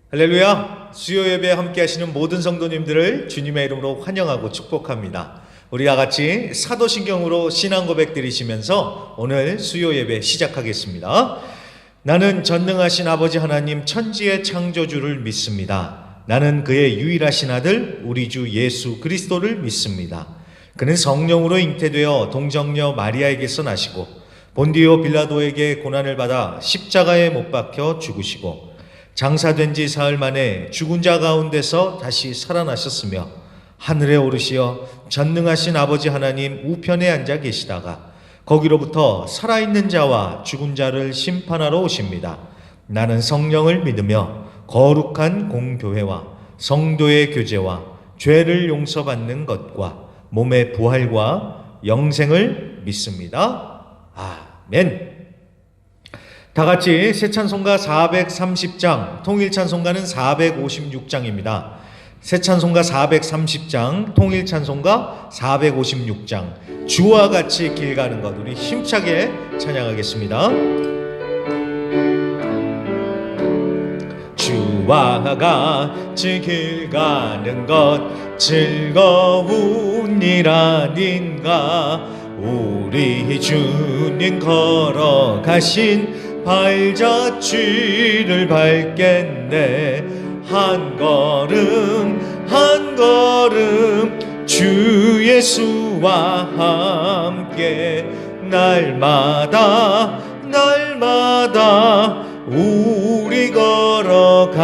할렐루야! 수요 예배에 함께 하시는 모든 성도님들을 주님의 이름으로 환영하고 축복합니다. 우리가 같이 사도신경으로 신앙 고백 드리시면서 오늘 수요 예배 시작하겠습니다. 나는 전능하신 아버지 하나님 천지의 창조주를 믿습니다. 나는 그의 유일하신 아들 우리 주 예수 그리스도를 믿습니다. 그는 성령으로 잉태되어 동정녀 마리아에게서 나시고 본디오 빌라도에게 고난을 받아 십자가에 못 박혀 죽으시고 장사된 지 사흘 만에 죽은 자 가운데서 다시 살아나셨으며 하늘에 오르시어 전능하신 아버지 하나님 우편에 앉아 계시다가 거기로부터 살아있는 자와 죽은 자를 심판하러 오십니다. 나는 성령을 믿으며 거룩한 공교회와 성도의 교제와 죄를 용서받는 것과 몸의 부활과 영생을 믿습니다. 아멘. 다 같이 새 찬송가 430장, 통일 찬송가는 456장입니다. 새 찬송가 430장, 통일 찬송가 456장. 주와 같이 길 가는 것, 우리 힘차게 찬양하겠습니다. 주와 같이 길 가는 것 즐거운 일 아닌가. 우리 주님 걸어가신 발자취를 밟겠네. 한 걸음 한 걸음 주 예수와 함께 날마다 날마다 우리 걸어가리.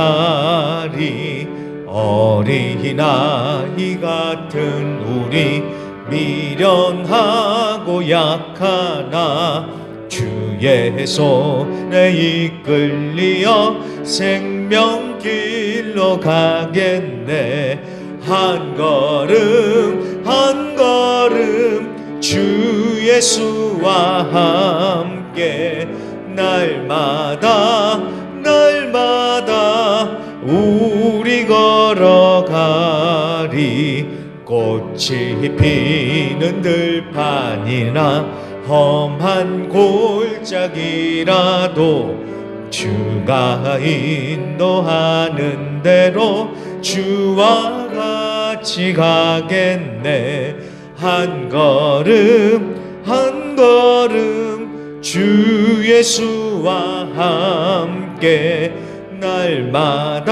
어린아이 같은 우리 미련하고 약하나 주의 손에 이끌리어 생명길로 가겠네. 한 걸음 한 걸음 주 예수와 함께 날마다 날마다 우리 걸어가리. 꽃이 피는 들판이나 험한 골짜기라도 주가 인도하는 대로 주와 같이 가겠네. 한 걸음 한 걸음 주 예수와 함께 날마다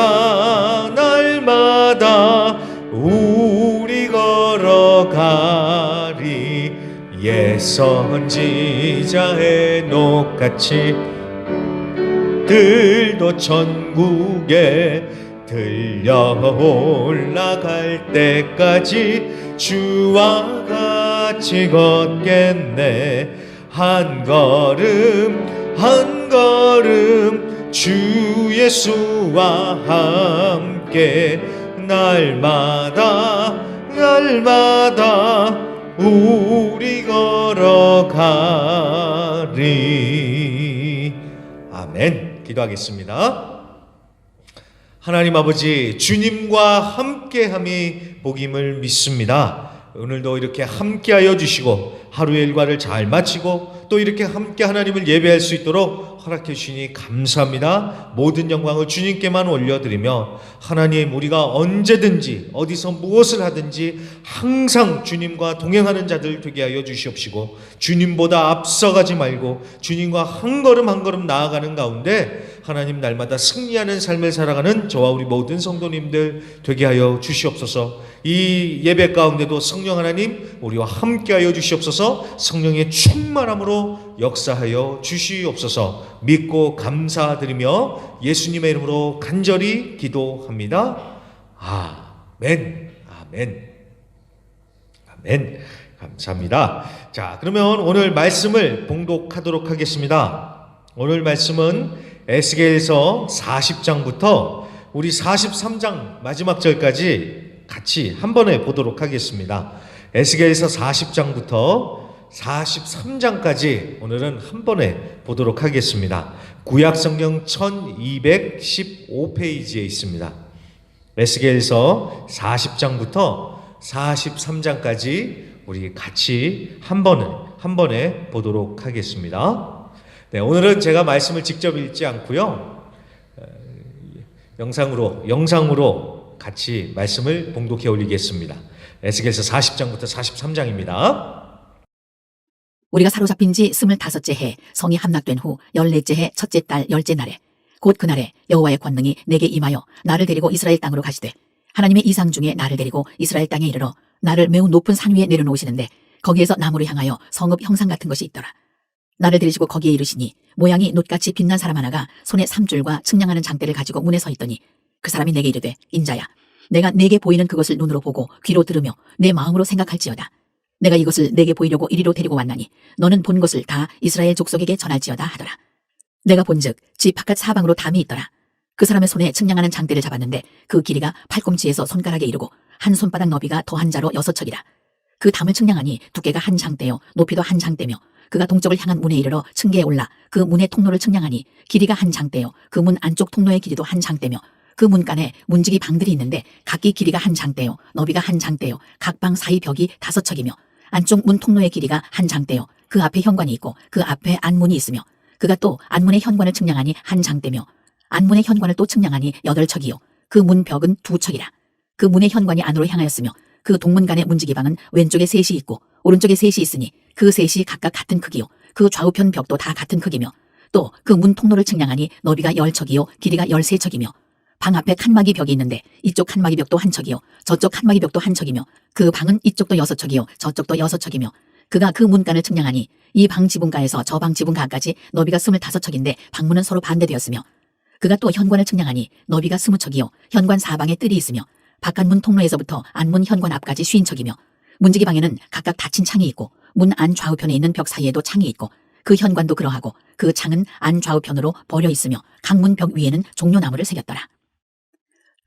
날마다 우리 걸어가리. 예선지자의 녹같이 들도 천국에 들려 올라갈 때까지 주와 같이 걷겠네. 한 걸음 한 걸음 주 예수와 함께 날마다 날마다 우리 걸어가리. 아멘. 기도하겠습니다. 하나님 아버지, 주님과 함께함이 복임을 믿습니다. 오늘도 이렇게 함께하여 주시고 하루의 일과를 잘 마치고 또 이렇게 함께 하나님을 예배할 수 있도록 허락해 주시니 감사합니다. 모든 영광을 주님께만 올려드리며 하나님, 우리가 언제든지 어디서 무엇을 하든지 항상 주님과 동행하는 자들 되게 하여 주시옵시고 주님보다 앞서가지 말고 주님과 한 걸음 한 걸음 나아가는 가운데 하나님 날마다 승리하는 삶을 살아가는 저와 우리 모든 성도님들 되게 하여 주시옵소서. 이 예배 가운데도 성령 하나님 우리와 함께하여 주시옵소서. 성령의 충만함으로 역사하여 주시옵소서. 믿고 감사드리며 예수님의 이름으로 간절히 기도합니다. 아멘. 아멘. 아멘. 감사합니다. 자, 그러면 오늘 말씀을 봉독하도록 하겠습니다. 오늘 말씀은 에스겔서 40장부터 우리 43장 마지막 절까지 같이 한 번에 보도록 하겠습니다. 에스겔서 40장부터 43장까지 오늘은 한 번에 보도록 하겠습니다. 구약성경 1215페이지에 있습니다. 에스겔서 40장부터 43장까지 우리 같이 한 번에 보도록 하겠습니다. 네, 오늘은 제가 말씀을 직접 읽지 않고요. 영상으로 같이 말씀을 봉독해 올리겠습니다. 에스겔서 40장부터 43장입니다. 우리가 사로잡힌 지 25째 해 성이 함락된 후 14째 해 첫째 달 10째 날에 곧 그날에 여호와의 권능이 내게 임하여 나를 데리고 이스라엘 땅으로 가시되 하나님의 이상 중에 나를 데리고 이스라엘 땅에 이르러 나를 매우 높은 산 위에 내려놓으시는데 거기에서 나무를 향하여 성읍 형상 같은 것이 있더라. 나를 데리시고 거기에 이르시니 모양이 놋같이 빛난 사람 하나가 손에 삼줄과 측량하는 장대를 가지고 문에 서 있더니 그 사람이 내게 이르되 인자야 내가 내게 보이는 그것을 눈으로 보고 귀로 들으며 내 마음으로 생각할지어다. 내가 이것을 내게 보이려고 이리로 데리고 왔나니 너는 본 것을 다 이스라엘 족속에게 전할지어다 하더라. 내가 본즉 집 바깥 사방으로 담이 있더라. 그 사람의 손에 측량하는 장대를 잡았는데 그 길이가 팔꿈치에서 손가락에 이르고 한 손바닥 너비가 더한 자로 6척이라. 그 담을 측량하니 두께가 한 장대요 높이도 한 장대며 그가 동쪽을 향한 문에 이르러 층계에 올라 그 문의 통로를 측량하니 길이가 한 장대요 그 문 안쪽 통로의 길이도 한 장대며 그 문간에 문지기 방들이 있는데 각기 길이가 한 장대요 너비가 한 장대요 각 방 사이 벽이 5척이며 안쪽 문 통로의 길이가 한 장대요 그 앞에 현관이 있고 그 앞에 안문이 있으며 그가 또 안문의 현관을 측량하니 한 장대며 안문의 현관을 또 측량하니 8척이요 그 문 벽은 2척이라. 그 문의 현관이 안으로 향하였으며 그 동문간의 문지기방은 왼쪽에 셋이 있고 오른쪽에 셋이 있으니 그 셋이 각각 같은 크기요 그 좌우편 벽도 다 같은 크기며 또 그 문 통로를 측량하니 너비가 10척이요 길이가 13척이며 방 앞에 칸막이 벽이 있는데 이쪽 칸막이 벽도 한 척이요 저쪽 칸막이 벽도 한 척이며 그 방은 이쪽도 6척이요 저쪽도 6척이며 그가 그 문간을 측량하니 이 방 지붕가에서 저 방 지붕가까지 너비가 25척인데 방문은 서로 반대되었으며 그가 또 현관을 측량하니 너비가 20척이요 현관 사방에 뜰이 있으며 바깥문 통로에서부터 안문 현관 앞까지 50척이며 문지기 방에는 각각 닫힌 창이 있고 문 안 좌우편에 있는 벽 사이에도 창이 있고 그 현관도 그러하고 그 창은 안 좌우편으로 버려 있으며 각 문 벽 위에는 종려나무를 새겼더라.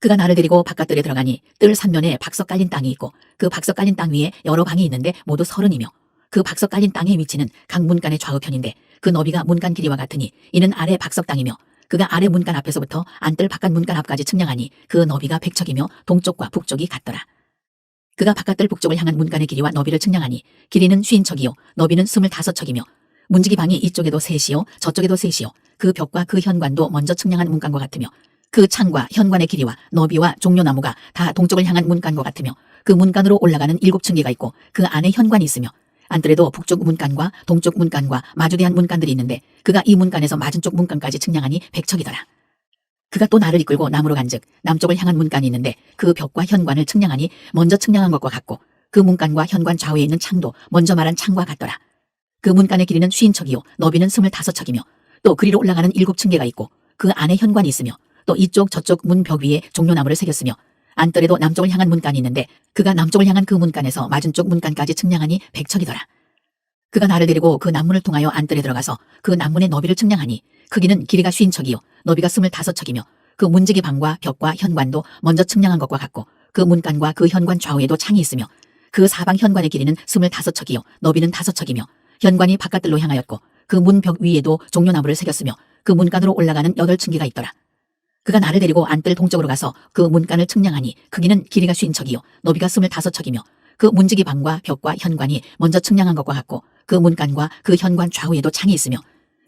그가 나를 데리고 바깥뜰에 들어가니 뜰 3면에 박석 깔린 땅이 있고 그 박석 깔린 땅 위에 여러 방이 있는데 모두 30이며 그 박석 깔린 땅의 위치는 각 문간의 좌우편인데 그 너비가 문간 길이와 같으니 이는 아래 박석 땅이며 그가 아래 문간 앞에서부터 안뜰 바깥 문간 앞까지 측량하니 그 너비가 100척이며 동쪽과 북쪽이 같더라. 그가 바깥뜰 북쪽을 향한 문간의 길이와 너비를 측량하니 길이는 50척이요 너비는 25척이며 문지기 방이 이쪽에도 셋이요 저쪽에도 셋이요 그 벽과 그 현관도 먼저 측량한 문간과 같으며 그 창과 현관의 길이와 너비와 종려나무가 다 동쪽을 향한 문간과 같으며 그 문간으로 올라가는 7층계가 있고 그 안에 현관이 있으며 안뜰에도 북쪽 문간과 동쪽 문간과 마주대한 문간들이 있는데 그가 이 문간에서 맞은쪽 문간까지 측량하니 100척이더라. 그가 또 나를 이끌고 남으로 간즉 남쪽을 향한 문간이 있는데 그 벽과 현관을 측량하니 먼저 측량한 것과 같고 그 문간과 현관 좌우에 있는 창도 먼저 말한 창과 같더라. 그 문간의 길이는 50척이요 너비는 25척이며 또 그리로 올라가는 7층계가 있고 그 안에 현관이 있으며 또 이쪽 저쪽 문 벽 위에 종려나무를 새겼으며 안뜰에도 남쪽을 향한 문간이 있는데 그가 남쪽을 향한 그 문간에서 맞은쪽 문간까지 측량하니 100척이더라. 그가 나를 데리고 그 남문을 통하여 안뜰에 들어가서 그 남문의 너비를 측량하니 크기는 길이가 50척이요 너비가 25척이며 그 문지기 방과 벽과 현관도 먼저 측량한 것과 같고 그 문간과 그 현관 좌우에도 창이 있으며 그 사방 현관의 길이는 25척이요 너비는 5척이며 현관이 바깥뜰로 향하였고 그 문 벽 위에도 종려나무를 새겼으며 그 문간으로 올라가는 8층계가 있더라. 그가 나를 데리고 안뜰 동쪽으로 가서 그 문간을 측량하니 크기는 길이가 50척이요 너비가 25척이며 그 문지기 방과 벽과 현관이 먼저 측량한 것과 같고 그 문간과 그 현관 좌우에도 창이 있으며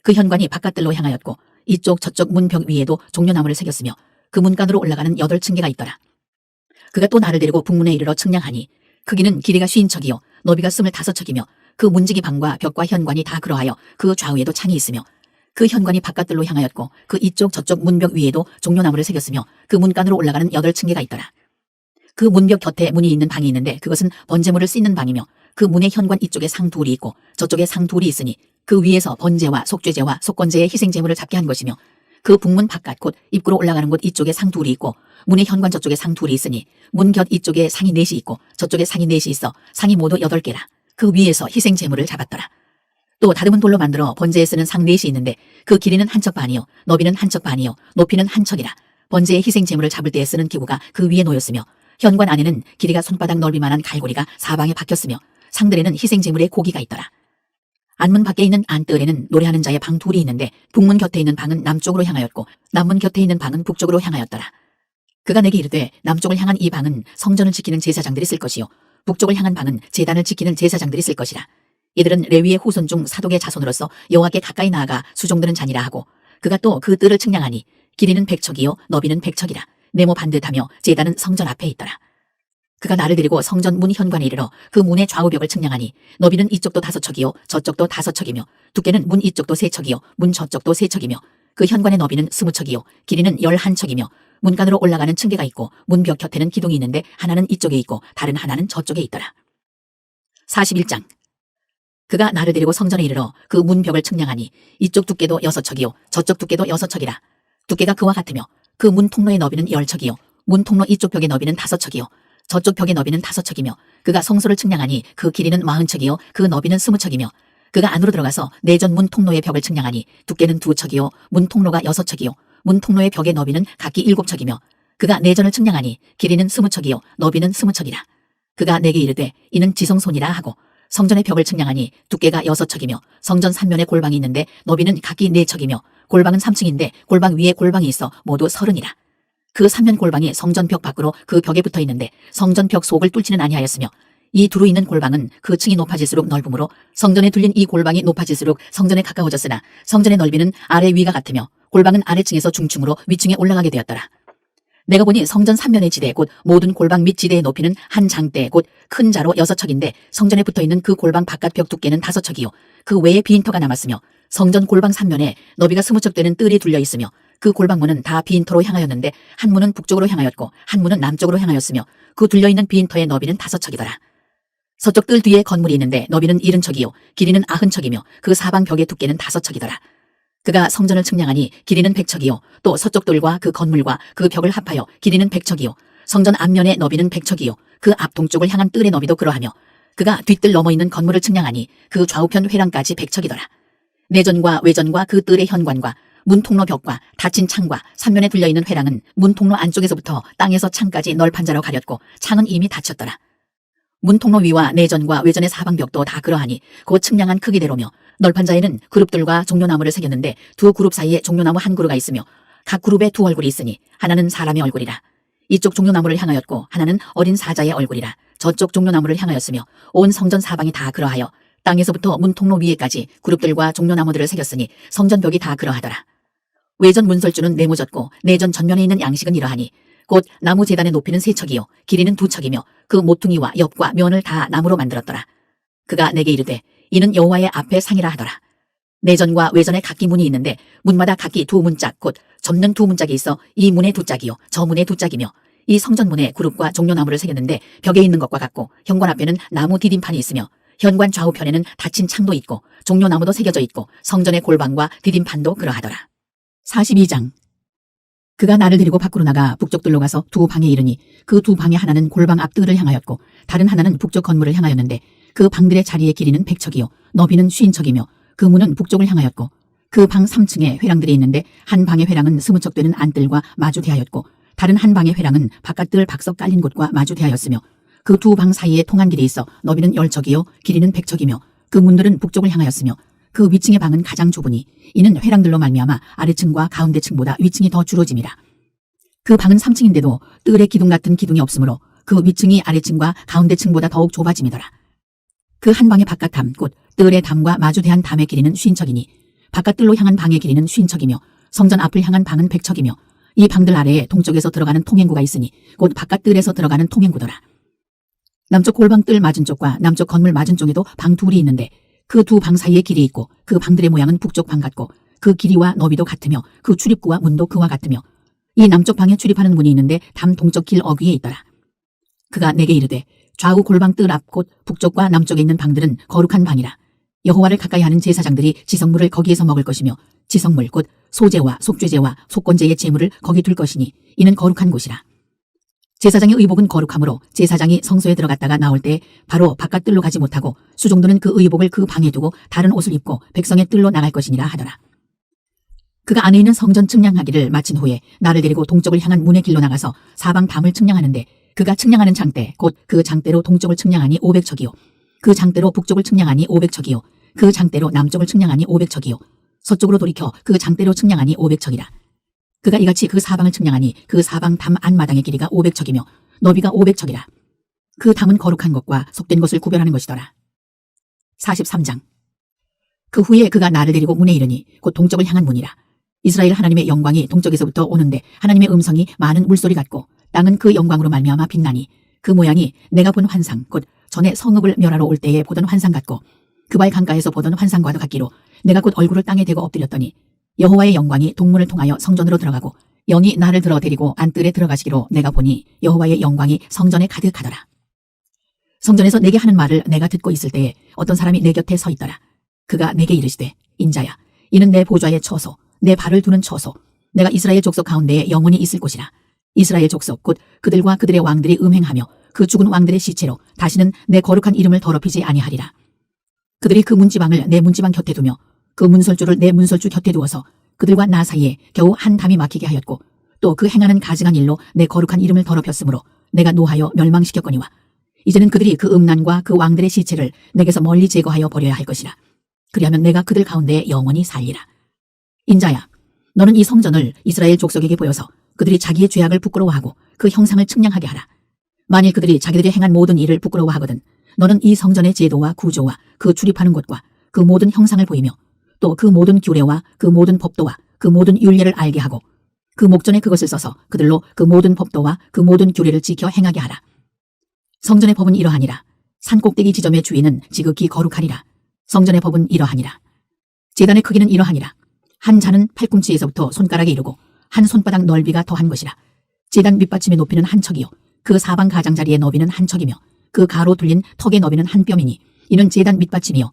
그 현관이 바깥뜰로 향하였고 이쪽 저쪽 문 벽 위에도 종려나무를 새겼으며 그 문간으로 올라가는 8층계가 있더라. 그가 또 나를 데리고 북문에 이르러 측량하니 크기는 길이가 50척이요 너비가 25척이며 그 문지기 방과 벽과 현관이 다 그러하여 그 좌우에도 창이 있으며 그 현관이 바깥뜰로 향하였고 그 이쪽 저쪽 문벽 위에도 종려나무를 새겼으며 그 문간으로 올라가는 8층계가 있더라. 그 문벽 곁에 문이 있는 방이 있는데 그것은 번제물을 씻는 방이며 그 문의 현관 이쪽에 상 둘이 있고 저쪽에 상 둘이 있으니 그 위에서 번제와 속죄제와 속건제의 희생제물을 잡게 한 것이며 그 북문 바깥 곧 입구로 올라가는 곳 이쪽에 상 둘이 있고 문의 현관 저쪽에 상 둘이 있으니 문 곁 이쪽에 상이 4이 있고 저쪽에 상이 4이 있어 상이 모두 8개라. 그 위에서 희생제물을 잡았더라. 또 다듬은 돌로 만들어 번제에 쓰는 상 4이 있는데 그 길이는 한 척 반이요 너비는 한 척 반이요 높이는 한 척이라. 번제의 희생제물을 잡을 때에 쓰는 기구가 그 위에 놓였으며 현관 안에는 길이가 손바닥 넓이만한 갈고리가 사방에 박혔으며 상들에는 희생제물의 고기가 있더라. 안문 밖에 있는 안뜰에는 노래하는 자의 방 둘이 있는데 북문 곁에 있는 방은 남쪽으로 향하였고 남문 곁에 있는 방은 북쪽으로 향하였더라. 그가 내게 이르되 남쪽을 향한 이 방은 성전을 지키는 제사장들이 쓸 것이요 북쪽을 향한 방은 제단을 지키는 제사장들이 쓸 것이라. 이들은 레위의 후손 중 사독의 자손으로서 여호와께 가까이 나아가 수종드는 자니라 하고 그가 또 그 뜰을 측량하니 길이는 100척이요 너비는 100척이라. 네모 반듯하며 제단은 성전 앞에 있더라. 그가 나를 데리고 성전 문 현관에 이르러 그 문의 좌우벽을 측량하니 너비는 이쪽도 5척이요 저쪽도 5척이며 두께는 문 이쪽도 3척이요 문 저쪽도 3척이며 그 현관의 너비는 20척이요 길이는 11척이며 문간으로 올라가는 층계가 있고 문벽 곁에는 기둥이 있는데 하나는 이쪽에 있고 다른 하나는 저쪽에 있더라. 41장. 그가 나를 데리고 성전에 이르러 그 문벽을 측량하니 이쪽 두께도 6척이요 저쪽 두께도 6척이라. 두께가 그와 같으며 그 문 통로의 너비는 10척이요 문 통로 이쪽 벽의 너비는 5척이요 저쪽 벽의 너비는 5척이며 그가 성소를 측량하니 그 길이는 40척이요 그 너비는 20척이며 그가 안으로 들어가서 내전 문 통로의 벽을 측량하니 두께는 2척이요 문 통로가 6척이요 문 통로의 벽의 너비는 각기 7척이며 그가 내전을 측량하니 길이는 20척이요 너비는 20척이라. 그가 내게 이르되 이는 지성손이라 하고 성전의 벽을 측량하니 두께가 6척이며 성전 3면에 골방이 있는데 너비는 각기 4척이며 골방은 3층인데 골방 위에 골방이 있어 모두 30이라. 그 3면 골방이 성전 벽 밖으로 그 벽에 붙어 있는데 성전 벽 속을 뚫지는 아니하였으며 이 두루 있는 골방은 그 층이 높아질수록 넓으므로 성전에 둘린 이 골방이 높아질수록 성전에 가까워졌으나 성전의 넓이는 아래 위가 같으며 골방은 아래층에서 중층으로 위층에 올라가게 되었더라. 내가 보니 성전 3면의 지대 곧 모든 골방 및 지대의 높이는 한 장대 곧 큰 자로 6척인데 성전에 붙어있는 그 골방 바깥 벽 두께는 5척이요 그 외에 빈터가 남았으며 성전 골방 3면에 너비가 20척 되는 뜰이 둘려 있으며 그 골방문은 다 빈터로 향하였는데 한 문은 북쪽으로 향하였고 한 문은 남쪽으로 향하였으며 그 둘려있는 빈터의 너비는 5척이더라. 서쪽 뜰 뒤에 건물이 있는데 너비는 70척이요 길이는 90척이며 그 사방 벽의 두께는 5척이더라. 그가 성전을 측량하니 길이는 100척이요 또 서쪽 뜰과 그 건물과 그 벽을 합하여 길이는 100척이요 성전 앞면의 너비는 100척이요 그 앞 동쪽을 향한 뜰의 너비도 그러하며 그가 뒷뜰 넘어 있는 건물을 측량하니 그 좌우편 회랑까지 100척이더라. 내전과 외전과 그 뜰의 현관과 문 통로 벽과 닫힌 창과 3면에 둘려있는 회랑은 문 통로 안쪽에서부터 땅에서 창까지 널판 자로 가렸고 창은 이미 닫혔더라. 문 통로 위와 내전과 외전의 사방벽도 다 그러하니 곧 측량한 크기대로며 널판 자에는 그룹들과 종려나무를 새겼는데 두 그룹 사이에 종려나무 한 그루가 있으며 각 그룹에 두 얼굴이 있으니 하나는 사람의 얼굴이라. 이쪽 종려나무를 향하였고 하나는 어린 사자의 얼굴이라. 저쪽 종려나무를 향하였으며 온 성전 사방이 다 그러하여 땅에서부터 문 통로 위에까지 그룹들과 종려나무들을 새겼으니 성전벽이 다 그러하더라. 외전 문설주는 네모졌고 내전 전면에 있는 양식은 이러하니 곧 나무 제단의 높이는 3척이요 길이는 2척이며 그 모퉁이와 옆과 면을 다 나무로 만들었더라. 그가 내게 이르되 이는 여호와의 앞에 상이라 하더라. 내전과 외전에 각기 문이 있는데 문마다 각기 두 문짝 곧 접는 두 문짝이 있어 이 문의 두 짝이요 저 문의 두 짝이며 이 성전문에 그룹과 종려나무를 새겼는데 벽에 있는 것과 같고 현관 앞에는 나무 디딤판이 있으며 현관 좌우편에는 닫힌 창도 있고 종려나무도 새겨져 있고 성전의 골방과 디딤판도 그러하더라. 42장. 그가 나를 데리고 밖으로 나가 북쪽 뜰로 가서 두 방에 이르니 그 두 방의 하나는 골방 앞 뜰을 향하였고 다른 하나는 북쪽 건물을 향하였는데 그 방들의 자리의 길이는 100척이요 너비는 50척이며 그 문은 북쪽을 향하였고 그 방 3층에 회랑들이 있는데 한 방의 회랑은 20척 되는 안뜰과 마주대하였고 다른 한 방의 회랑은 바깥뜰 박석 깔린 곳과 마주대하였으며 그 두 방 사이에 통한 길이 있어 너비는 10척이요 길이는 100척이며 그 문들은 북쪽을 향하였으며 그 위층의 방은 가장 좁으니 이는 회랑들로 말미암아 아래층과 가운데층보다 위층이 더 줄어짐이라. 그 방은 3층인데도 뜰에 기둥 같은 기둥이 없으므로 그 위층이 아래층과 가운데층보다 더욱 좁아짐이더라. 그 한 방의 바깥담 곧 뜰의 담과 마주대한 담의 길이는 50척이니 바깥뜰로 향한 방의 길이는 50척이며 성전 앞을 향한 방은 100척이며 이 방들 아래에 동쪽에서 들어가는 통행구가 있으니 곧 바깥뜰에서 들어가는 통행구더라. 남쪽 골방 뜰 맞은쪽과 남쪽 건물 맞은쪽에도 방 둘이 있는데 그 두 방 사이에 길이 있고 그 방들의 모양은 북쪽 방 같고 그 길이와 너비도 같으며 그 출입구와 문도 그와 같으며 이 남쪽 방에 출입하는 문이 있는데 담 동쪽 길 어귀에 있더라. 그가 내게 이르되 좌우 골방 뜰 앞 곧 북쪽과 남쪽에 있는 방들은 거룩한 방이라. 여호와를 가까이 하는 제사장들이 지성물을 거기에서 먹을 것이며 지성물 곧 소제와 속죄제와 속건제의 제물을 거기 둘 것이니 이는 거룩한 곳이라. 제사장의 의복은 거룩하므로 제사장이 성소에 들어갔다가 나올 때 바로 바깥 뜰로 가지 못하고 수종도는 그 의복을 그 방에 두고 다른 옷을 입고 백성의 뜰로 나갈 것이니라 하더라. 그가 안에 있는 성전 측량하기를 마친 후에 나를 데리고 동쪽을 향한 문의 길로 나가서 사방 담을 측량하는데 그가 측량하는 장대 곧 그 장대로 동쪽을 측량하니 500척이요 그 장대로 북쪽을 측량하니 500척이요 그 장대로 남쪽을 측량하니 500척이요 서쪽으로 돌이켜 그 장대로 측량하니 500척이라. 그가 이같이 그 사방을 측량하니 그 사방 담 안마당의 길이가 500척이며 너비가 500척이라. 그 담은 거룩한 것과 속된 것을 구별하는 것이더라. 43장. 그 후에 그가 나를 데리고 문에 이르니 곧 동쪽을 향한 문이라. 이스라엘 하나님의 영광이 동쪽에서부터 오는데 하나님의 음성이 많은 물소리 같고 땅은 그 영광으로 말미암아 빛나니 그 모양이 내가 본 환상 곧 전에 성읍을 멸하러 올 때에 보던 환상 같고 그발 강가에서 보던 환상과도 같기로 내가 곧 얼굴을 땅에 대고 엎드렸더니 여호와의 영광이 동문을 통하여 성전으로 들어가고 영이 나를 들어 데리고 안뜰에 들어가시기로 내가 보니 여호와의 영광이 성전에 가득하더라. 성전에서 내게 하는 말을 내가 듣고 있을 때에 어떤 사람이 내 곁에 서 있더라. 그가 내게 이르시되 인자야 이는 내 보좌의 처소 내 발을 두는 처소 내가 이스라엘 족속 가운데에 영원히 있을 곳이라. 이스라엘 족속 곧 그들과 그들의 왕들이 음행하며 그 죽은 왕들의 시체로 다시는 내 거룩한 이름을 더럽히지 아니하리라. 그들이 그 문지방을 내 문지방 곁에 두며 그 문설주를 내 문설주 곁에 두어서 그들과 나 사이에 겨우 한 담이 막히게 하였고 또 그 행하는 가증한 일로 내 거룩한 이름을 더럽혔으므로 내가 노하여 멸망시켰거니와 이제는 그들이 그 음란과 그 왕들의 시체를 내게서 멀리 제거하여 버려야 할 것이라. 그리하면 내가 그들 가운데 영원히 살리라. 인자야 너는 이 성전을 이스라엘 족속에게 보여서 그들이 자기의 죄악을 부끄러워하고 그 형상을 측량하게 하라. 만일 그들이 자기들이 행한 모든 일을 부끄러워하거든 너는 이 성전의 제도와 구조와 그 출입하는 곳과 그 모든 형상을 보이며 또 그 모든 규례와 그 모든 법도와 그 모든 율례를 알게 하고 그 목전에 그것을 써서 그들로 그 모든 법도와 그 모든 규례를 지켜 행하게 하라. 성전의 법은 이러하니라. 산 꼭대기 지점의 주인은 지극히 거룩하리라. 성전의 법은 이러하니라. 제단의 크기는 이러하니라. 한 잔은 팔꿈치에서부터 손가락에 이르고 한 손바닥 넓이가 더한 것이라. 제단 밑받침의 높이는 한 척이요 그 사방 가장자리의 너비는 한 척이며 그 가로 둘린 턱의 너비는 한 뼘이니 이는 제단 밑받침이요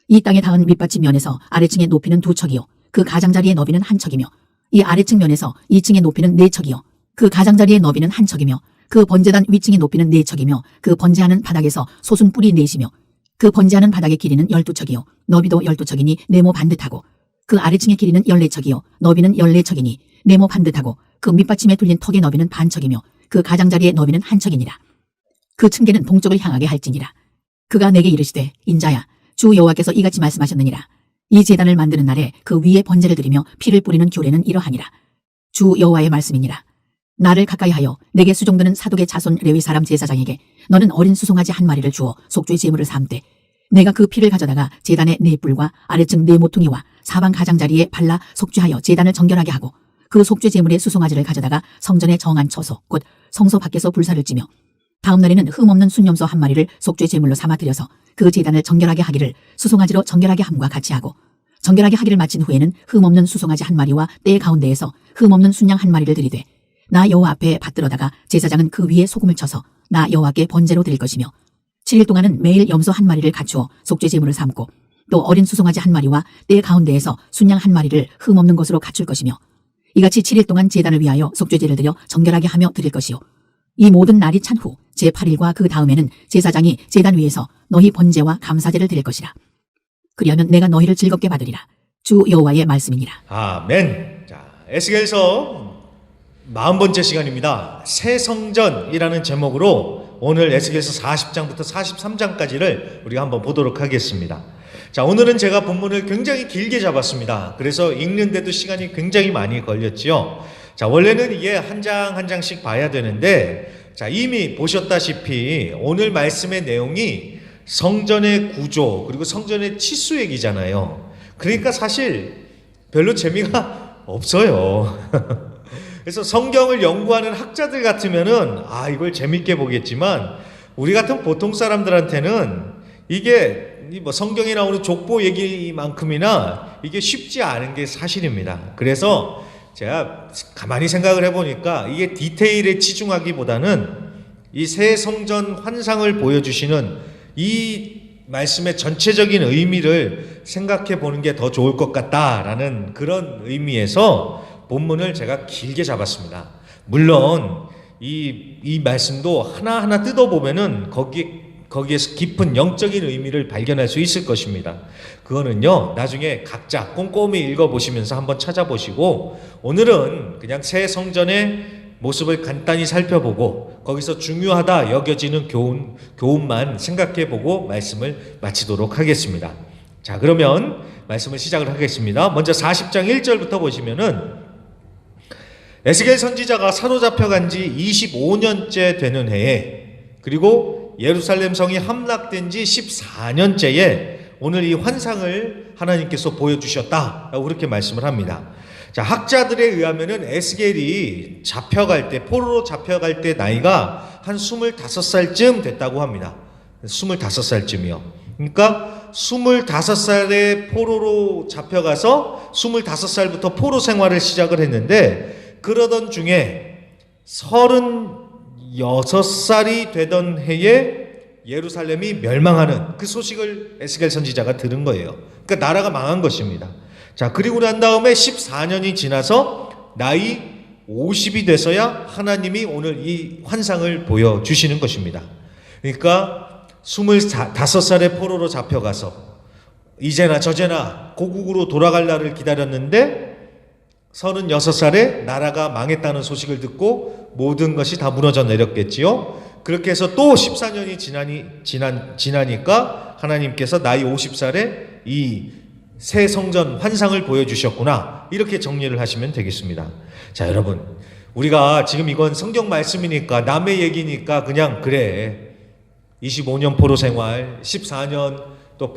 이 땅에 닿은 밑받침 면에서 아래층의 높이는 두 척이요 그 가장자리의 너비는 한 척이며 이 아래층 면에서 2층의 높이는 네 척이요 그 가장자리의 너비는 한 척이며 그 번제단 위층의 높이는 네 척이며 그 번제하는 바닥에서 솟은 뿔이 넷이며 그 번제하는 바닥의 길이는 12척이요 너비도 12척이니 네모 반듯하고 그 아래층의 길이는 14척이요 너비는 14척이니 네모 반듯하고 그 밑받침에 둘린 턱의 너비는 반척이며 그 가장자리의 너비는 한 척이니라. 그 층계는 동쪽을 향하게 할지니라. 그가 내게 이르시되 인자야 주 여호와께서 이같이 말씀하셨느니라. 이 제단을 만드는 날에 그 위에 번제를 드리며 피를 뿌리는 규례는 이러하니라. 주 여호와의 말씀이니라. 나를 가까이 하여 내게 수종드는 사독의 자손 레위 사람 제사장에게 너는 어린 수송아지 한 마리를 주어 속죄 제물을 삼되 내가 그 피를 가져다가 제단의 네 뿔과 아래층 네 모퉁이와 사방 가장자리에 발라 속죄하여 제단을 정결하게 하고 그 속죄 제물의 수송아지를 가져다가 성전의 정한 처소 곧 성소 밖에서 불사를 찌며 다음 날에는 흠없는 순염소 한 마리를 속죄 제물로 삼아 들여서 그 제단을 정결하게 하기를 수송아지로 정결하게 함과 같이 하고 정결하게 하기를 마친 후에는 흠없는 수송아지 한 마리와 때 가운데에서 흠없는 순양 한 마리를 들이되 나 여호와 앞에 받들어다가 제사장은 그 위에 소금을 쳐서 나 여호와께 번제로 드릴 것이며 7일 동안은 매일 염소 한 마리를 갖추어 속죄 제물을 삼고 또 어린 수송아지 한 마리와 때 가운데에서 순양 한 마리를 흠없는 것으로 갖출 것이며 이같이 7일 동안 제단을 위하여 속죄제를 드려 정결하게 하며 드릴 것이요 이 모든 날이 찬 후 제8일과 그 다음에는 제사장이 제단 위에서 너희 번제와 감사제를 드릴 것이라. 그리하면 내가 너희를 즐겁게 받으리라. 주 여호와의 말씀이니라. 아멘. 자, 에스겔서 40번째 시간입니다. 새 성전이라는 제목으로 오늘 에스겔서 40장부터 43장까지를 우리가 한번 보도록 하겠습니다. 자, 오늘은 제가 본문을 굉장히 길게 잡았습니다. 그래서 읽는데도 시간이 굉장히 많이 걸렸지요. 자, 원래는 이게 한 장 한 장씩 봐야 되는데, 자, 이미 보셨다시피 오늘 말씀의 내용이 성전의 구조 그리고 성전의 치수 얘기잖아요. 그러니까 사실 별로 재미가 없어요. 그래서 성경을 연구하는 학자들 같으면은 이걸 재밌게 보겠지만 우리 같은 보통 사람들한테는 이게 뭐 성경에 나오는 족보 얘기만큼이나 이게 쉽지 않은 게 사실입니다. 그래서 제가 가만히 생각을 해보니까 이게 디테일에 치중하기보다는 이 새 성전 환상을 보여주시는 이 말씀의 전체적인 의미를 생각해 보는 게 더 좋을 것 같다라는 그런 의미에서 본문을 제가 길게 잡았습니다. 물론 이 말씀도 하나하나 뜯어보면은 거기에서 깊은 영적인 의미를 발견할 수 있을 것입니다. 그거는요, 나중에 각자 꼼꼼히 읽어보시면서 한번 찾아보시고, 오늘은 그냥 새 성전의 모습을 간단히 살펴보고 거기서 중요하다 여겨지는 교훈만 생각해보고 말씀을 마치도록 하겠습니다. 자, 그러면 말씀을 시작을 하겠습니다. 먼저 40장 1절부터 보시면은 에스겔 선지자가 사로잡혀간 지 25년째 되는 해에, 그리고 예루살렘 성이 함락된 지 14년째에 오늘 이 환상을 하나님께서 보여주셨다라고 그렇게 말씀을 합니다. 자, 학자들에 의하면은 에스겔이 잡혀갈 때, 포로로 잡혀갈 때 나이가 한 25살쯤 됐다고 합니다. 25살쯤이요. 그러니까 25살에 포로로 잡혀가서 25살부터 포로 생활을 시작을 했는데, 그러던 중에 36살이 되던 해에 예루살렘이 멸망하는 그 소식을 에스겔 선지자가 들은 거예요. 그러니까 나라가 망한 것입니다. 자, 그리고 난 다음에 14년이 지나서 나이 50이 돼서야 하나님이 오늘 이 환상을 보여주시는 것입니다. 그러니까 25살에 포로로 잡혀가서 이제나 저제나 고국으로 돌아갈 날을 기다렸는데 36살에 나라가 망했다는 소식을 듣고 모든 것이 다 무너져 내렸겠지요. 그렇게 해서 또 14년이 지나니까 하나님께서 나이 50살에 이 새 성전 환상을 보여주셨구나, 이렇게 정리를 하시면 되겠습니다. 자, 여러분, 우리가 지금 이건 성경 말씀이니까 남의 얘기니까 그냥 그래 25년 포로 생활, 14년 또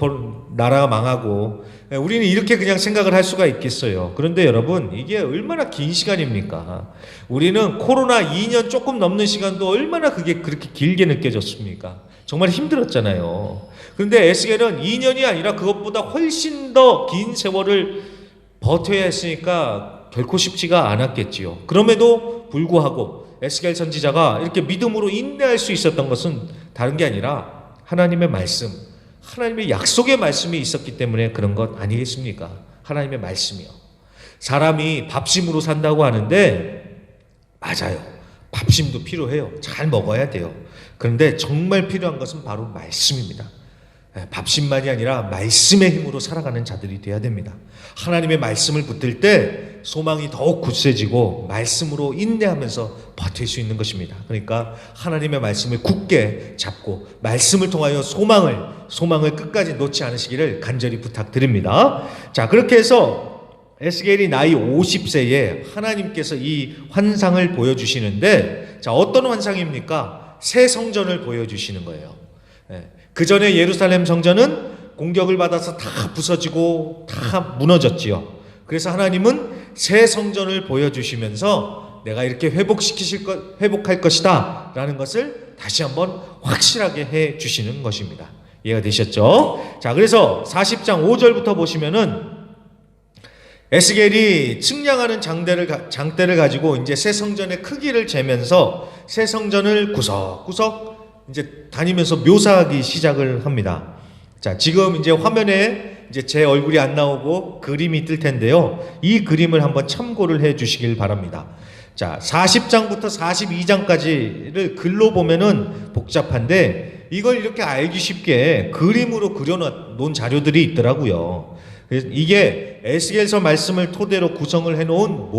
나라가 망하고, 우리는 이렇게 그냥 생각을 할 수가 있겠어요. 그런데 여러분, 이게 얼마나 긴 시간입니까? 우리는 코로나 2년 조금 넘는 시간도 얼마나 그게 그렇게 길게 느껴졌습니까? 정말 힘들었잖아요. 그런데 에스겔은 2년이 아니라 그것보다 훨씬 더 긴 세월을 버텨야 했으니까 결코 쉽지가 않았겠지요. 그럼에도 불구하고 에스겔 선지자가 이렇게 믿음으로 인내할 수 있었던 것은 다른 게 아니라 하나님의 말씀, 하나님의 약속의 말씀이 있었기 때문에 그런 것 아니겠습니까? 하나님의 말씀이요. 사람이 밥심으로 산다고 하는데 맞아요. 밥심도 필요해요. 잘 먹어야 돼요. 그런데 정말 필요한 것은 바로 말씀입니다. 밥심만이 아니라 말씀의 힘으로 살아가는 자들이 되어야 됩니다. 하나님의 말씀을 붙들 때 소망이 더욱 굳세지고 말씀으로 인내하면서 버틸 수 있는 것입니다. 그러니까 하나님의 말씀을 굳게 잡고 말씀을 통하여 소망을 끝까지 놓지 않으시기를 간절히 부탁드립니다. 자, 그렇게 해서 에스겔이 나이 50세에 하나님께서 이 환상을 보여주시는데, 자, 어떤 환상입니까? 새 성전을 보여주시는 거예요. 그 전에 예루살렘 성전은 공격을 받아서 다 부서지고 다 무너졌지요. 그래서 하나님은 새 성전을 보여주시면서 내가 이렇게 회복할 것이다 라는 것을 다시 한번 확실하게 해 주시는 것입니다. 이해가 되셨죠? 자, 그래서 40장 5절부터 보시면은 에스겔이 측량하는 장대를 가지고 이제 새 성전의 크기를 재면서 새 성전을 구석구석 이제 다니면서 묘사하기 시작을 합니다. 자, 지금 이제 화면에 이제 제 얼굴이 안 나오고 그림이 뜰 텐데요. 이 그림을 한번 참고를 해 주시길 바랍니다. 자, 40장부터 42장까지를 글로 보면은 복잡한데 이걸 이렇게 알기 쉽게 그림으로 그려놓은 자료들이 있더라고요. 그래서 이게 에스겔서 말씀을 토대로 구성을 해놓은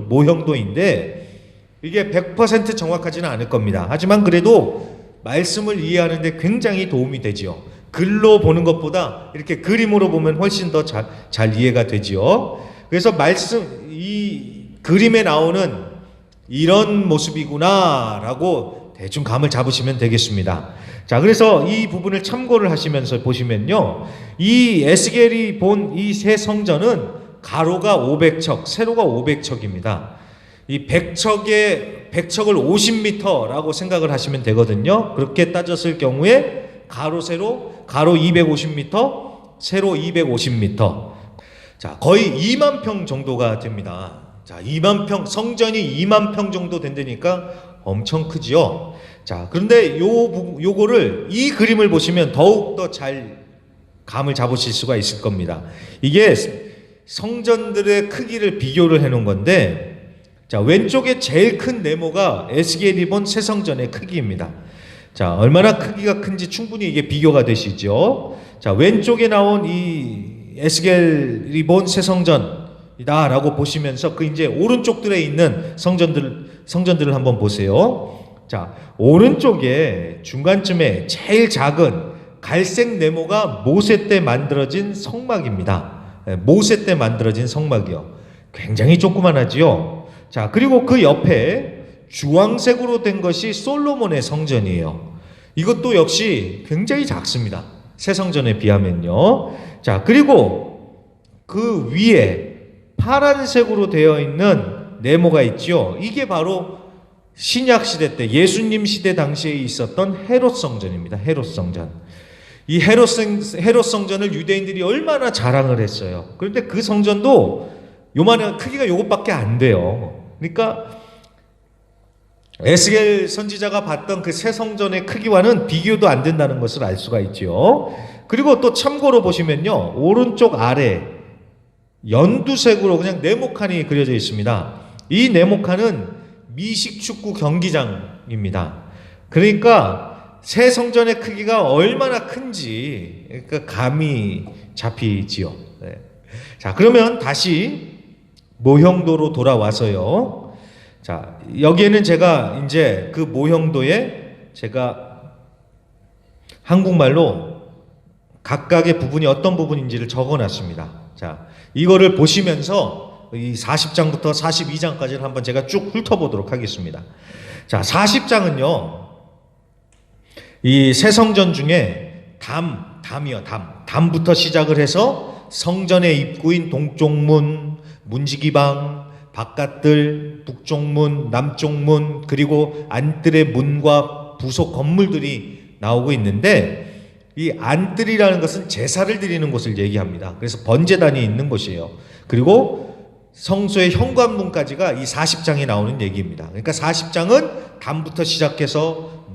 모형도인데 이게 100% 정확하지는 않을 겁니다. 하지만 그래도 말씀을 이해하는데 굉장히 도움이 되지요. 글로 보는 것보다 이렇게 그림으로 보면 훨씬 더 잘 이해가 되지요. 그래서 이 그림에 나오는 이런 모습이구나라고 대충 감을 잡으시면 되겠습니다. 자, 그래서 이 부분을 참고를 하시면서 보시면요, 이 에스겔이 본 이 새 성전은 가로가 500척, 세로가 500척입니다. 이 100척을 50m라고 생각을 하시면 되거든요. 그렇게 따졌을 경우에 가로 250m, 세로 250m. 자, 거의 2만 평 정도가 됩니다. 자, 2만 평, 성전이 2만 평 정도 된다니까 엄청 크지요. 자, 그런데 요거를 이 그림을 보시면 더욱 더 잘 감을 잡으실 수가 있을 겁니다. 이게 성전들의 크기를 비교를 해 놓은 건데, 자, 왼쪽에 제일 큰 네모가 에스겔이 본 새 성전의 크기입니다. 자, 얼마나 크기가 큰지 충분히 이게 비교가 되시죠. 자, 왼쪽에 나온 이 에스겔이 본 새 성전이다라고 보시면서 그 이제 오른쪽들에 있는 성전들을 한번 보세요. 자, 오른쪽에 중간쯤에 제일 작은 갈색 네모가 모세 때 만들어진 성막입니다. 모세 때 만들어진 성막이요. 굉장히 조그만하지요. 자, 그리고 그 옆에 주황색으로 된 것이 솔로몬의 성전이에요. 이것도 역시 굉장히 작습니다. 새 성전에 비하면요. 자, 그리고 그 위에 파란색으로 되어 있는 네모가 있죠. 이게 바로 신약 시대 때 예수님 시대 당시에 있었던 헤롯 성전입니다. 헤롯 성전. 이 헤롯 성전을 유대인들이 얼마나 자랑을 했어요. 그런데 그 성전도 요만한 크기가 요것밖에 안 돼요. 그러니까 에스겔 선지자가 봤던 그 새 성전의 크기와는 비교도 안 된다는 것을 알 수가 있죠. 그리고 또 참고로 보시면요, 오른쪽 아래 연두색으로 그냥 네모칸이 그려져 있습니다. 이 네모칸은 미식축구 경기장입니다. 그러니까 새 성전의 크기가 얼마나 큰지 그러니까 감이 잡히지요. 네. 자, 그러면 다시 모형도로 돌아와서요. 자, 여기에는 제가 이제 그 모형도에 제가 한국말로 각각의 부분이 어떤 부분인지를 적어놨습니다. 자, 이거를 보시면서 이 40장부터 42장까지를 한번 제가 쭉 훑어보도록 하겠습니다. 자, 40장은요, 이 새 성전 중에 담부터 시작을 해서 성전의 입구인 동쪽문, 문지기방, 바깥들, 북쪽문, 남쪽문, 그리고 안뜰의 문과 부속 건물들이 나오고 있는데, 이 안뜰이라는 것은 제사를 드리는 곳을 얘기합니다. 그래서 번제단이 있는 곳이에요. 그리고 성소의 현관문까지가 이 40장에 나오는 얘기입니다. 그러니까 40장은 담부터 시작해서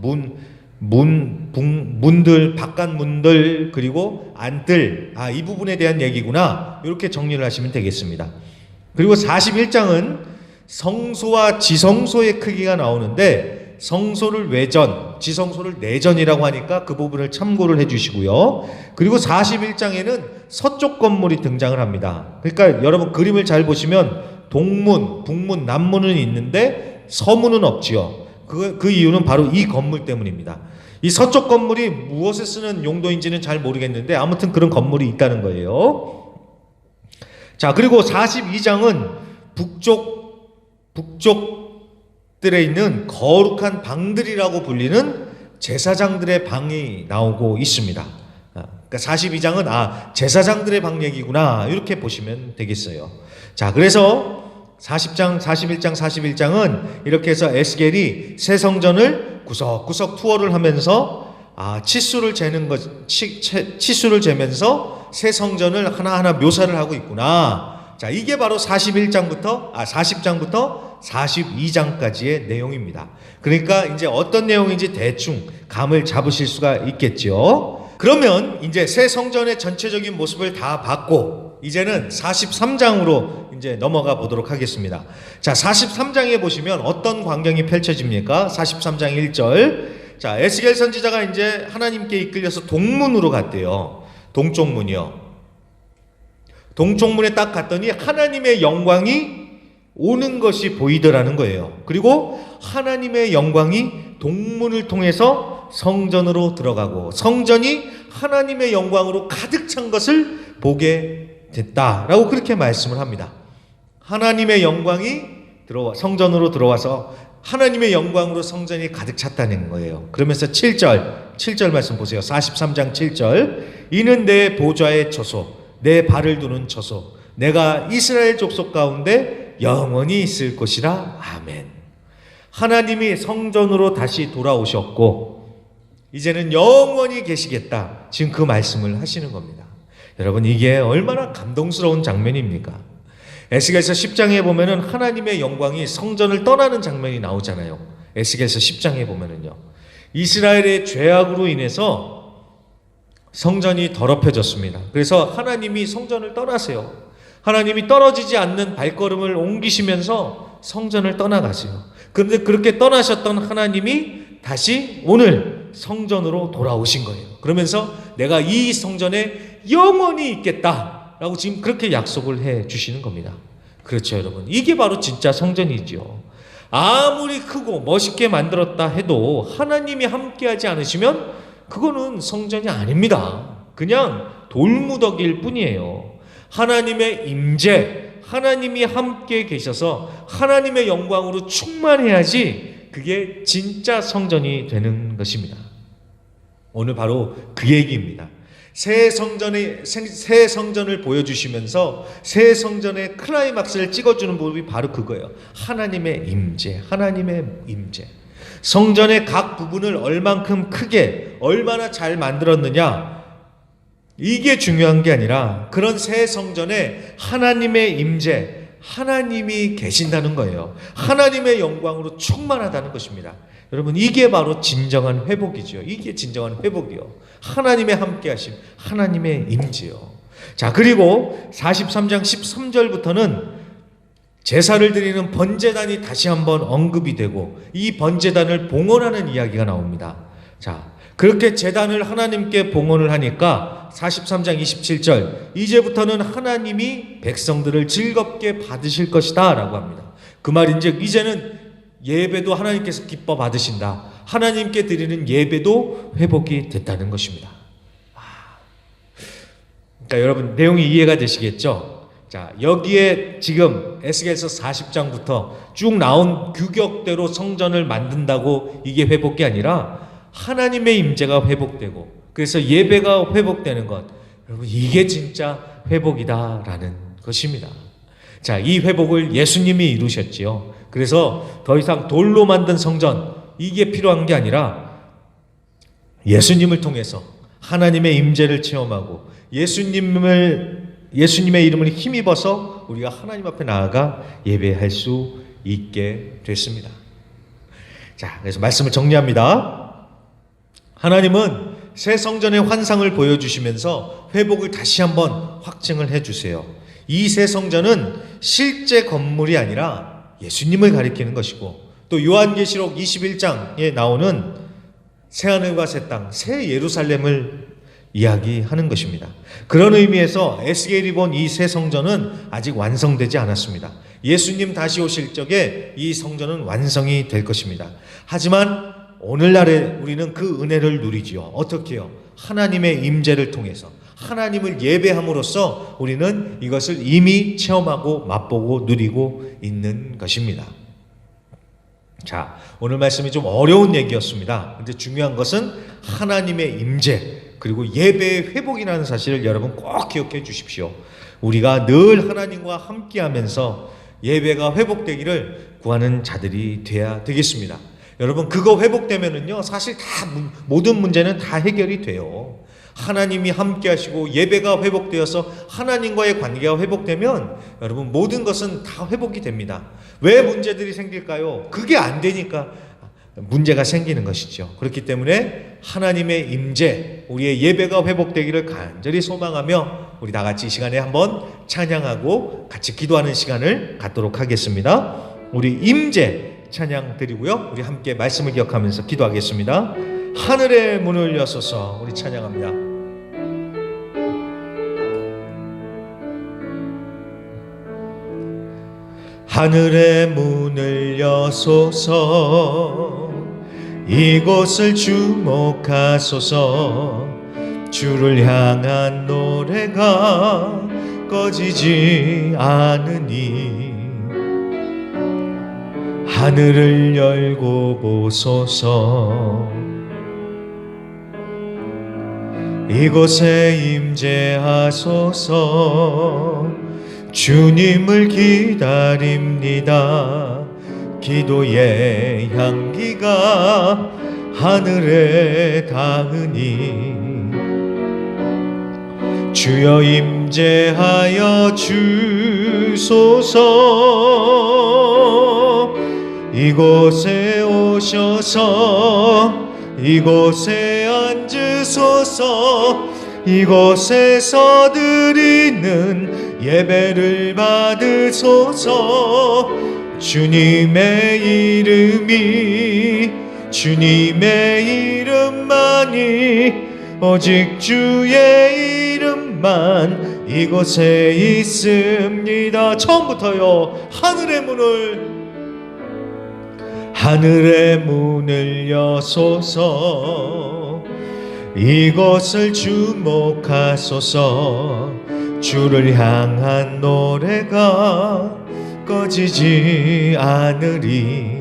문들, 바깥 문들, 그리고 안뜰, 이 부분에 대한 얘기구나, 이렇게 정리를 하시면 되겠습니다. 그리고 41장은 성소와 지성소의 크기가 나오는데, 성소를 외전, 지성소를 내전이라고 하니까 그 부분을 참고를 해주시고요. 그리고 41장에는 서쪽 건물이 등장을 합니다. 그러니까 여러분 그림을 잘 보시면 동문, 북문, 남문은 있는데 서문은 없지요. 그 이유는 바로 이 건물 때문입니다. 이 서쪽 건물이 무엇에 쓰는 용도인지는 잘 모르겠는데 아무튼 그런 건물이 있다는 거예요. 자, 그리고 42장은 북쪽들에 있는 거룩한 방들이라고 불리는 제사장들의 방이 나오고 있습니다. 그러니까 42장은 제사장들의 방 얘기구나, 이렇게 보시면 되겠어요. 자, 그래서 40장, 41장, 41장은 이렇게 해서 에스겔이 새 성전을 구석구석 투어를 하면서 치수를 재면서 새 성전을 하나하나 묘사를 하고 있구나. 자, 이게 바로 40장부터 42장까지의 내용입니다. 그러니까 이제 어떤 내용인지 대충 감을 잡으실 수가 있겠죠. 그러면 이제 새 성전의 전체적인 모습을 다 봤고, 이제는 43장으로 이제 넘어가 보도록 하겠습니다. 자, 43장에 보시면 어떤 광경이 펼쳐집니까? 43장 1절. 자, 에스겔 선지자가 이제 하나님께 이끌려서 동문으로 갔대요. 동쪽 문이요. 동쪽 문에 딱 갔더니 하나님의 영광이 오는 것이 보이더라는 거예요. 그리고 하나님의 영광이 동문을 통해서 성전으로 들어가고 성전이 하나님의 영광으로 가득 찬 것을 보게 됐다라고 그렇게 말씀을 합니다. 하나님의 영광이 성전으로 들어와서 하나님의 영광으로 성전이 가득 찼다는 거예요. 그러면서 7절 말씀 보세요. 43장 7절. 이는 내 보좌의 처소, 내 발을 두는 처소, 내가 이스라엘 족속 가운데 영원히 있을 것이라. 아멘. 하나님이 성전으로 다시 돌아오셨고 이제는 영원히 계시겠다, 지금 그 말씀을 하시는 겁니다. 여러분, 이게 얼마나 감동스러운 장면입니까? 에스겔서 10장에 보면은 하나님의 영광이 성전을 떠나는 장면이 나오잖아요. 에스겔서 10장에 보면은요, 이스라엘의 죄악으로 인해서 성전이 더럽혀졌습니다. 그래서 하나님이 성전을 떠나세요. 하나님이 떨어지지 않는 발걸음을 옮기시면서 성전을 떠나가세요. 그런데 그렇게 떠나셨던 하나님이 다시 오늘 성전으로 돌아오신 거예요. 그러면서 내가 이 성전에 영원히 있겠다라고 지금 그렇게 약속을 해 주시는 겁니다. 그렇죠, 여러분. 이게 바로 진짜 성전이죠. 아무리 크고 멋있게 만들었다 해도 하나님이 함께하지 않으시면 그거는 성전이 아닙니다. 그냥 돌무더기일 뿐이에요. 하나님의 임재, 하나님이 함께 계셔서 하나님의 영광으로 충만해야지 그게 진짜 성전이 되는 것입니다. 오늘 바로 그 얘기입니다. 새 성전을 보여주시면서 새 성전의 클라이막스를 찍어주는 부분이 바로 그거예요. 하나님의 임재, 하나님의 임재. 성전의 각 부분을 얼만큼 크게, 얼마나 잘 만들었느냐, 이게 중요한 게 아니라 그런 새 성전에 하나님의 임재, 하나님이 계신다는 거예요. 하나님의 영광으로 충만하다는 것입니다. 여러분, 이게 바로 진정한 회복이죠. 이게 진정한 회복이요. 하나님의 함께하심, 하나님의 임재요. 자, 그리고 43장 13절부터는 제사를 드리는 번제단이 다시 한번 언급이 되고 이 번제단을 봉헌하는 이야기가 나옵니다. 자, 그렇게 제단을 하나님께 봉헌을 하니까 43장 27절, 이제부터는 하나님이 백성들을 즐겁게 받으실 것이다 라고 합니다. 그 말인즉 이제는 예배도 하나님께서 기뻐 받으신다. 하나님께 드리는 예배도 회복이 됐다는 것입니다. 그러니까 여러분, 내용이 이해가 되시겠죠? 자, 여기에 지금 에스겔서 40장부터 쭉 나온 규격대로 성전을 만든다고 이게 회복이 아니라 하나님의 임재가 회복되고, 그래서 예배가 회복되는 것, 여러분, 이게 진짜 회복이다라는 것입니다. 자, 이 회복을 예수님이 이루셨지요. 그래서 더 이상 돌로 만든 성전, 이게 필요한 게 아니라 예수님을 통해서 하나님의 임재를 체험하고 예수님의 이름을 힘입어서 우리가 하나님 앞에 나아가 예배할 수 있게 됐습니다. 자, 그래서 말씀을 정리합니다. 하나님은 새 성전의 환상을 보여주시면서 회복을 다시 한번 확증을 해주세요. 이 새 성전은 실제 건물이 아니라 예수님을 가리키는 것이고, 또 요한계시록 21장에 나오는 새하늘과 새 땅, 새 예루살렘을 이야기하는 것입니다. 그런 의미에서 에스겔이 본 이 새 성전은 아직 완성되지 않았습니다. 예수님 다시 오실 적에 이 성전은 완성이 될 것입니다. 하지만 오늘날에 우리는 그 은혜를 누리지요. 어떻게요? 하나님의 임재를 통해서, 하나님을 예배함으로써 우리는 이것을 이미 체험하고 맛보고 누리고 있는 것입니다. 자, 오늘 말씀이 좀 어려운 얘기였습니다. 근데 중요한 것은 하나님의 임재, 그리고 예배의 회복이라는 사실을 여러분 꼭 기억해 주십시오. 우리가 늘 하나님과 함께하면서 예배가 회복되기를 구하는 자들이 돼야 되겠습니다. 여러분, 그거 회복되면은요, 사실 다 모든 문제는 다 해결이 돼요. 하나님이 함께 하시고 예배가 회복되어서 하나님과의 관계가 회복되면 여러분, 모든 것은 다 회복이 됩니다. 왜 문제들이 생길까요? 그게 안 되니까 문제가 생기는 것이죠. 그렇기 때문에 하나님의 임재, 우리의 예배가 회복되기를 간절히 소망하며 우리 다 같이 이 시간에 한번 찬양하고 같이 기도하는 시간을 갖도록 하겠습니다. 우리 임재 찬양 드리고요, 우리 함께 말씀을 기억하면서 기도하겠습니다. 하늘의 문을 여소서. 우리 찬양합니다. 하늘의 문을 여소서. 이곳을 주목하소서. 주를 향한 노래가 꺼지지 않으니 하늘을 열고 보소서. 이곳에 임재하소서. 주님을 기다립니다. 기도의 향기가 하늘에 닿으니 주여 임재하여 주소서. 이곳에 오셔서 이곳에 앉으소서. 이곳에서 드리는 예배를 받으소서. 주님의 주님의 이름만이, 오직 주의 이름만 이곳에 있습니다. 처음부터요. 하늘의 문을 여소서. 이곳을 주목하소서. 주를 향한 노래가 꺼지지 않으리.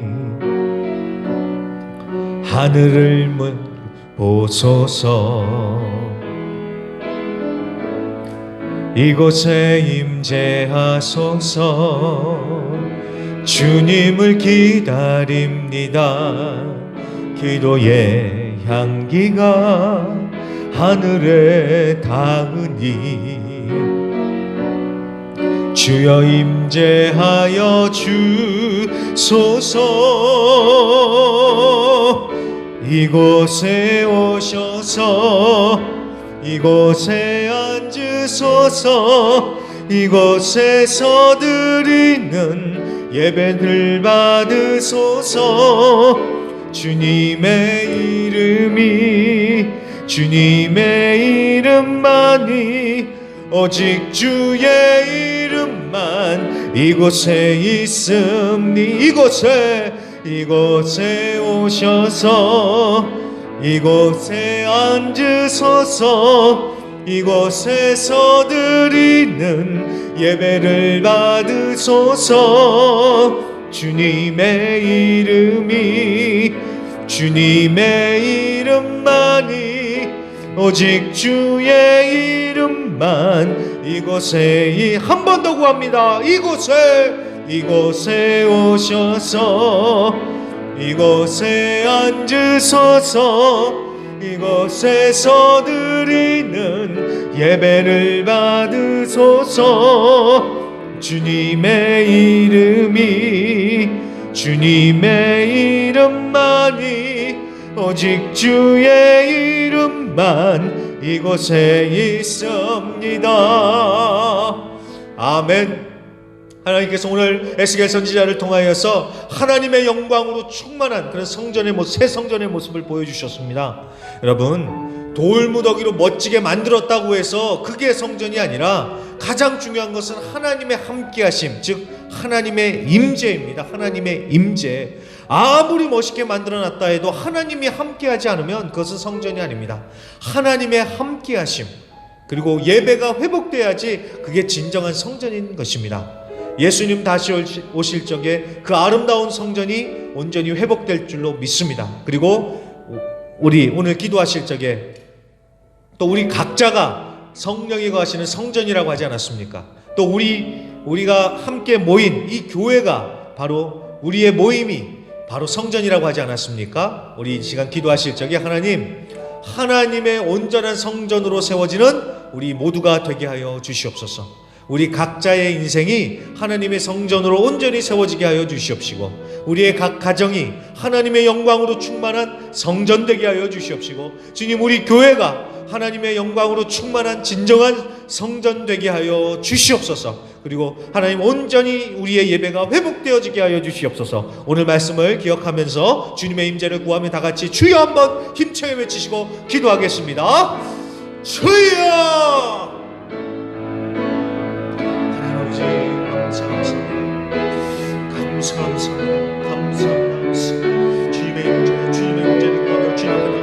하늘을 보소서. 이곳에 임재하소서. 주님을 기다립니다. 기도의 향기가 하늘에 닿으니 주여 임재하여 주소서. 이곳에 오셔서 이곳에 앉으소서. 이곳에서 드리는 예배를 받으소서. 주님의 주님의 이름만이 오직 주의 이름만 이곳에 있음니. 이곳에 오셔서 이곳에 앉으소서. 이곳에서 드리는 예배를 받으소서. 주님의 이름만이 오직 주의 이름만 이곳에 한 번 더 구합니다. 이곳에 오셔서 이곳에 앉으소서. 이곳에서 드리는 예배를 받으소서. 주님의 이름만이 오직 주의 이름만 이곳에 있습니다. 아멘. 하나님께서 오늘 에스겔 선지자를 통하여서 하나님의 영광으로 충만한 그런 성전의 모습, 새 성전의 모습을 보여주셨습니다. 여러분, 돌무더기로 멋지게 만들었다고 해서 그게 성전이 아니라 가장 중요한 것은 하나님의 함께하심, 즉 하나님의 임재입니다. 하나님의 임재. 아무리 멋있게 만들어놨다 해도 하나님이 함께하지 않으면 그것은 성전이 아닙니다. 하나님의 함께하심, 그리고 예배가 회복돼야지 그게 진정한 성전인 것입니다. 예수님 다시 오실 적에 그 아름다운 성전이 온전히 회복될 줄로 믿습니다. 그리고 우리 오늘 기도하실 적에 또 우리 각자가 성령이 거하시는 성전이라고 하지 않았습니까? 또 우리가 함께 모인 이 교회가 바로 우리의 모임이 바로 성전이라고 하지 않았습니까? 우리 이 시간 기도하실 적에 하나님의 온전한 성전으로 세워지는 우리 모두가 되게 하여 주시옵소서. 우리 각자의 인생이 하나님의 성전으로 온전히 세워지게 하여 주시옵시고, 우리의 각 가정이 하나님의 영광으로 충만한 성전 되게 하여 주시옵시고, 주님, 우리 교회가 하나님의 영광으로 충만한 진정한 성전 되게 하여 주시옵소서. 그리고 하나님, 온전히 우리의 예배가 회복되어지게 하여 주시옵소서. 오늘 말씀을 기억하면서 주님의 임재를 구하며 다 같이 주여 한번 힘차게 외치시고 기도하겠습니다. 주여! 감사합니다. 주님의 임재를 구하며 주님을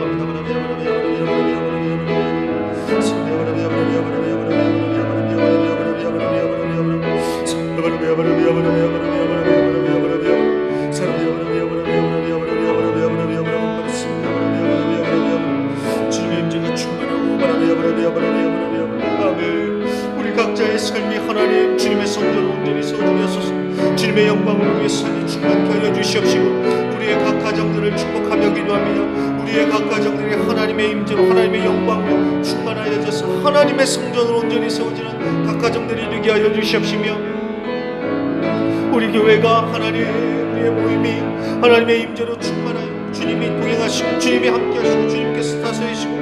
주님의 임재가 충만하고 아멘. 우리 각자의 삶이 하나님 주님의 성전을 온전히 세워주게 하소서. 주님의 영광을 위해 삶이 충만케 하여 주시옵시고, 우리의 각 가정들을 축복하며 기도합니다. 우리의 각 가정들이 하나님의 임재로 하나님의 영광으로 충만하여져서 하나님의 성전을 온전히 세워지는 각 가정들이 되게 하여 주시옵시며, 우리 교회가 우리의 모임이 하나님의 임재로 충만하여 주님이 동행하시고 주님이 함께하시고 주님께서 다스리시고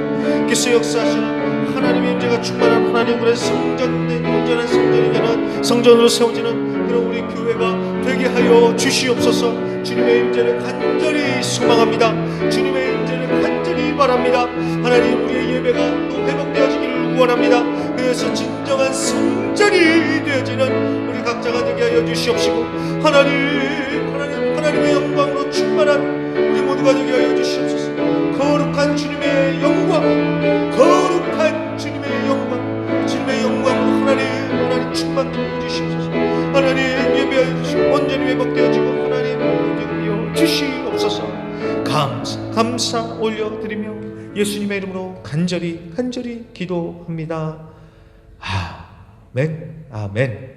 께서 역사하시는 하나님의 임재가 충만한 하나님의 성전, 온전한 성전이 되는 성전으로 세워지는 그런 우리 교회가 되게 하여 주시옵소서. 주님의 임재를 간절히 소망합니다. 주님의 임재를 간절히 바랍니다. 하나님, 우리의 예배가 또 회복되어지기를 원합니다. 그래서 진정한 성전이 되어지는 우리 각자가 되게 하여 주시옵시고, 하나님의 영광으로 충만한 우리 모두가 되게 하여 주시옵소서. 거룩한 주님의 영광, 거룩한 주님의 영광, 주님의 영광으로 하나님 충만케 하여 주시옵소서. 하나님, 예배하여 주시고 온전히 회복되어지고 하나님 온전히 주시옵소서. 감사 올려드리며 예수님의 이름으로 간절히 기도합니다. 아멘. 아멘.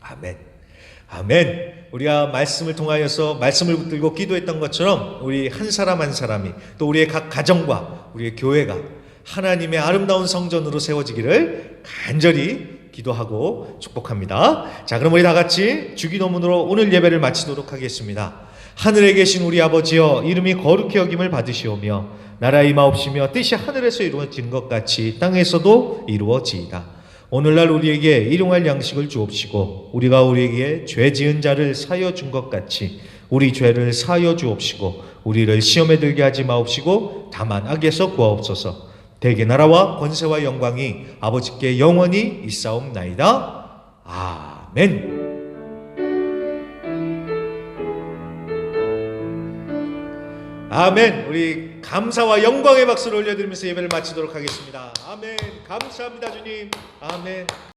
아멘. 아멘. 우리가 말씀을 통하여서 말씀을 붙들고 기도했던 것처럼 우리 한 사람 한 사람이 또 우리의 각 가정과 우리의 교회가 하나님의 아름다운 성전으로 세워지기를 간절히 기도하고 축복합니다. 자, 그럼 우리 다 같이 주기도문으로 오늘 예배를 마치도록 하겠습니다. 하늘에 계신 우리 아버지여, 이름이 거룩히 여김을 받으시오며 나라의 임하옵시며 뜻이 하늘에서 이루어진 것 같이 땅에서도 이루어지이다. 오늘날 우리에게 일용할 양식을 주옵시고 우리가 우리에게 죄 지은 자를 사하여 준 것 같이 우리 죄를 사하여 주옵시고 우리를 시험에 들게 하지 마옵시고 다만 악에서 구하옵소서. 대개 나라와 권세와 영광이 아버지께 영원히 있사옵나이다. 아멘. 아멘. 우리 감사와 영광의 박수를 올려드리면서 예배를 마치도록 하겠습니다. 아멘. 감사합니다, 주님. 아멘.